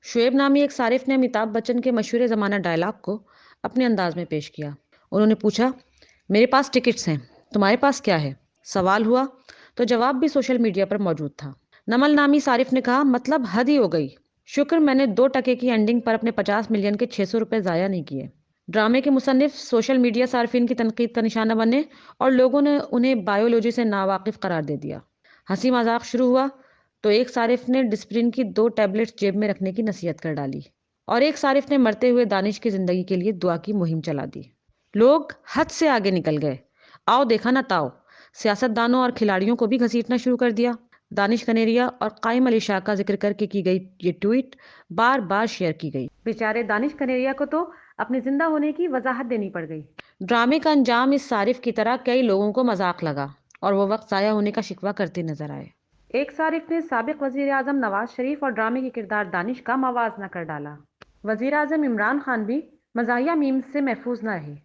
شعیب نامی ایک صارف نے امیتابھ بچن کے مشہور زمانہ ڈائلاگ کو اپنے انداز میں پیش کیا۔ انہوں نے پوچھا، میرے پاس ٹکٹس ہیں، تمہارے پاس کیا ہے؟ سوال ہوا تو جواب بھی سوشل میڈیا پر موجود تھا۔ نمل نامی صارف نے کہا، مطلب حد ہی ہو گئی، شکر میں نے 2% کی اینڈنگ پر اپنے 50 ملین کے 600 روپے ضائع نہیں کیے۔ ڈرامے کے مصنف سوشل میڈیا صارفین کی تنقید کا نشانہ بنے اور لوگوں نے انہیں بایولوجی سے ناواقف قرار دے دیا۔ ہنسی مذاق شروع ہوا تو ایک صارف نے ڈسپرین کی 2 ٹیبلٹس جیب میں رکھنے کی نصیحت کر ڈالی اور ایک صارف نے مرتے ہوئے دانش کی زندگی کے لیے دعا کی مہم چلا دی۔ لوگ حد سے آگے نکل گئے، آؤ دیکھا نہ تاؤ، سیاست دانوں اور کھلاڑیوں کو بھی گھسیٹنا شروع کر دیا۔ دانش کنیریا اور قائم علی شاہ کا ذکر کر کے کی گئی یہ ٹویٹ بار بار شیئر کی گئی۔ بیچارے دانش کنیریا کو تو اپنے زندہ ہونے کی وضاحت دینی پڑ گئی۔ ڈرامے کا انجام اس صارف کی طرح کئی لوگوں کو مذاق لگا اور وہ وقت ضائع ہونے کا شکوہ کرتے نظر آئے۔ ایک صارف نے سابق وزیر اعظم نواز شریف اور ڈرامے کے کردار دانش کا موازنہ کر ڈالا۔ وزیر اعظم عمران خان بھی مزاحیہ میمز سے محفوظ نہ رہے۔